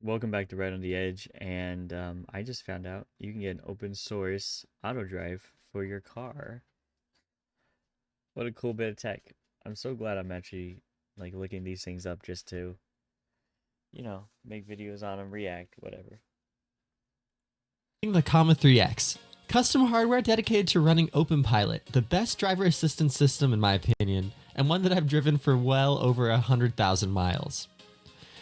Welcome back to Right on the Edge, and I just found out you can get an open source auto drive for your car. What a cool bit of tech. I'm so glad I'm actually looking these things up just to, make videos on them, react, whatever. The Comma 3X. Custom hardware dedicated to running openpilot, the best driver assistance system in my opinion, and one that I've driven for well over 100,000 miles.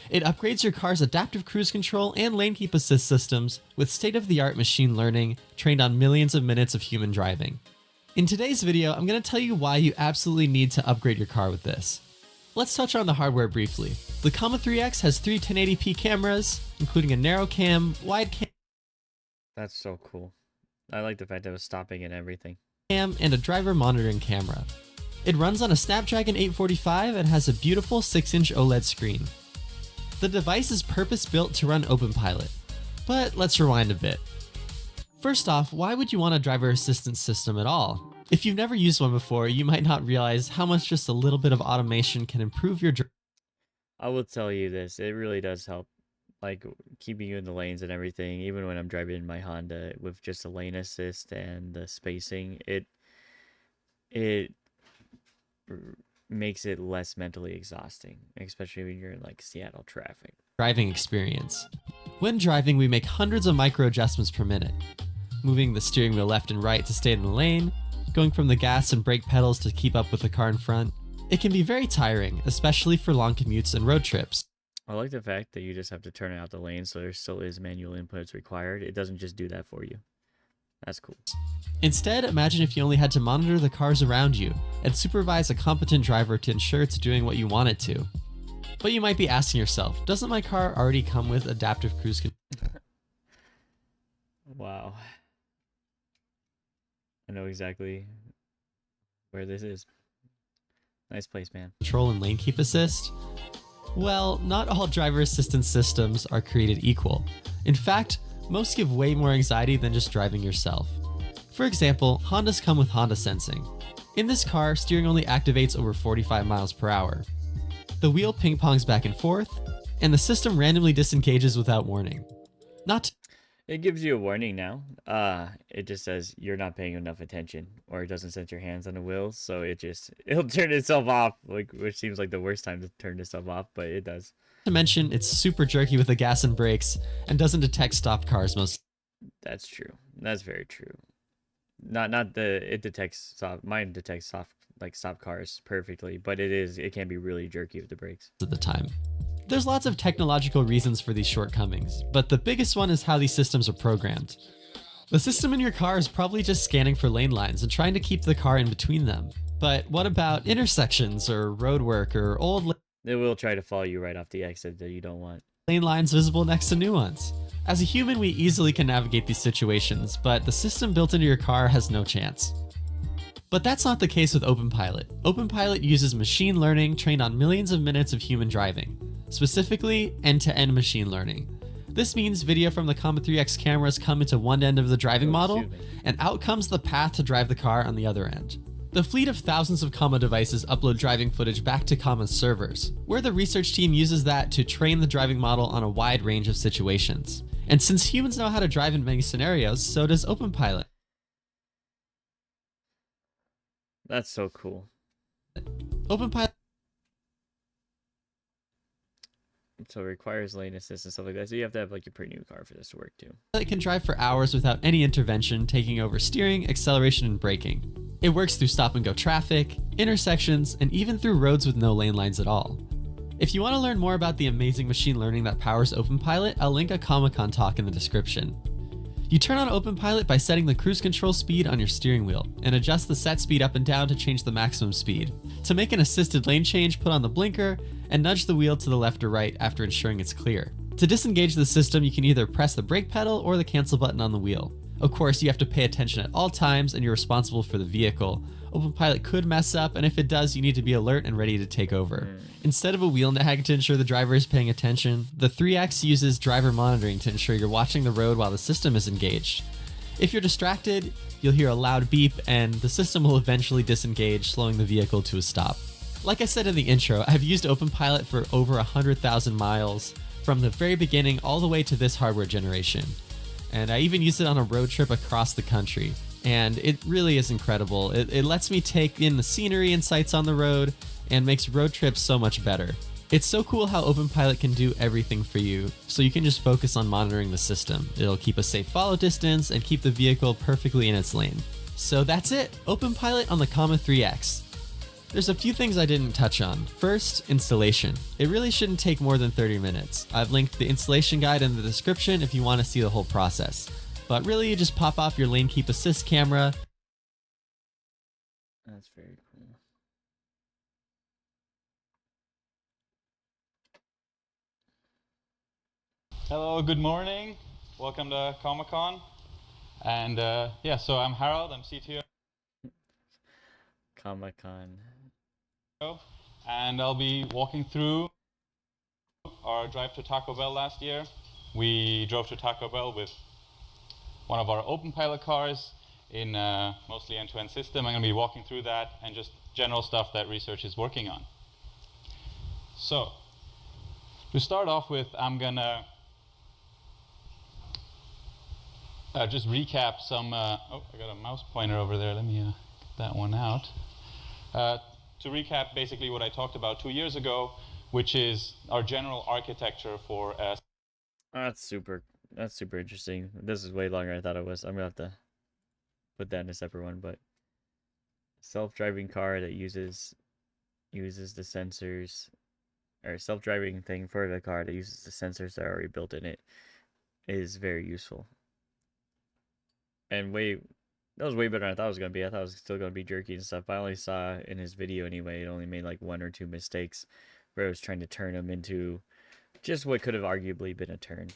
It upgrades your car's adaptive cruise control and lane keep assist systems with state-of-the-art machine learning trained on millions of minutes of human driving. In today's video, I'm going to tell you why you absolutely need to upgrade your car with this. Let's touch on the hardware briefly. The Comma 3X has three 1080p cameras, including a narrow cam, wide cam, That's so cool. I like the fact that it was stopping and everything. and a driver monitoring camera. It runs on a Snapdragon 845 and has a beautiful 6-inch OLED screen. The device is purpose-built to run openpilot. But let's rewind a bit. First off, why would you want a driver assistance system at all? If you've never used one before, you might not realize how much just a little bit of automation can improve your I will tell you this, it really does help, keeping you in the lanes and everything. Even when I'm driving my Honda with just a lane assist and the spacing, it makes it less mentally exhausting, especially when you're in Seattle traffic. driving experience. When driving, we make hundreds of micro adjustments per minute, moving the steering wheel left and right to stay in the lane, going from the gas and brake pedals to keep up with the car in front. It can be very tiring, especially for long commutes and road trips. I like the fact that you just have to turn out the lane, so there still is manual inputs required. It doesn't just do that for you. That's cool. Instead, imagine if you only had to monitor the cars around you and supervise a competent driver to ensure it's doing what you want it to. But you might be asking yourself, doesn't my car already come with adaptive cruise Wow. I know exactly where this is. Nice place, man. control and lane keep assist? Well, not all driver assistance systems are created equal. In fact, most give way more anxiety than just driving yourself. For example, Hondas come with Honda Sensing. In this car, steering only activates over 45 miles per hour. The wheel ping-pongs back and forth, and the system randomly disengages without warning. Not It gives you a warning now. It just says you're not paying enough attention, or it doesn't set your hands on the wheel, so it'll turn itself off, which seems like the worst time to turn itself off, but it does. to mention, it's super jerky with the gas and brakes, and doesn't detect stopped cars most. That's true. That's very true. It detects soft. Mine detects stop cars perfectly, but it can be really jerky with the brakes. At the time. There's lots of technological reasons for these shortcomings, but the biggest one is how these systems are programmed. The system in your car is probably just scanning for lane lines and trying to keep the car in between them. But what about intersections or road work or old It will try to follow you right off the exit that you don't want. lane lines visible next to new ones? As a human, we easily can navigate these situations, but the system built into your car has no chance. But that's not the case with openpilot. Openpilot uses machine learning trained on millions of minutes of human driving. Specifically, end-to-end machine learning. This means video from the Comma 3X cameras come into one end of the driving model, and out comes the path to drive the car on the other end. The fleet of thousands of Comma devices upload driving footage back to Comma's servers, where the research team uses that to train the driving model on a wide range of situations. And since humans know how to drive in many scenarios, so does openpilot. That's so cool. Openpilot So it requires lane assist and stuff like that. So you have to have your pretty new car for this to work too. can drive for hours without any intervention, taking over steering, acceleration, and braking. It works through stop-and-go traffic, intersections, and even through roads with no lane lines at all. If you want to learn more about the amazing machine learning that powers openpilot, I'll link a Comic-Con talk in the description. You turn on openpilot by setting the cruise control speed on your steering wheel, and adjust the set speed up and down to change the maximum speed. To make an assisted lane change, put on the blinker, and nudge the wheel to the left or right after ensuring it's clear. To disengage the system, you can either press the brake pedal or the cancel button on the wheel. Of course, you have to pay attention at all times, and you're responsible for the vehicle. Openpilot could mess up, and if it does, you need to be alert and ready to take over. Instead of a wheel nag to ensure the driver is paying attention, the 3X uses driver monitoring to ensure you're watching the road while the system is engaged. If you're distracted, you'll hear a loud beep, and the system will eventually disengage, slowing the vehicle to a stop. Like I said in the intro, I've used openpilot for over 100,000 miles, from the very beginning all the way to this hardware generation. And I even used it on a road trip across the country. And it really is incredible. It lets me take in the scenery and sights on the road and makes road trips so much better. It's so cool how openpilot can do everything for you, so you can just focus on monitoring the system. It'll keep a safe follow distance and keep the vehicle perfectly in its lane. So that's it, openpilot on the Comma 3X. There's a few things I didn't touch on. First, installation. It really shouldn't take more than 30 minutes. I've linked the installation guide in the description if you want to see the whole process. But really, you just pop off your lane keep assist camera. That's very cool. Hello, good morning. Welcome to Comic-Con. And yeah, so I'm Harold, I'm CTO. Comic-Con. And I'll be walking through our drive to Taco Bell last year. We drove to Taco Bell with one of our openpilot cars in mostly end-to-end system. I'm going to be walking through that and just general stuff that research is working on. So, to start off with, I'm going to just recap some, oh, I got a mouse pointer over there. Let me get that one out. To recap basically what I talked about 2 years ago, which is our general architecture for That's super interesting. This is way longer than I thought it was. I'm gonna have to put that in a separate one, but self-driving car that uses the sensors, or self-driving thing for the car that uses the sensors that are already built in it is very useful. And that was way better than I thought it was gonna be. I thought it was still gonna be jerky and stuff. But I only saw in his video anyway, it only made like 1 or 2 mistakes where it was trying to turn him into just what could have arguably been a turn.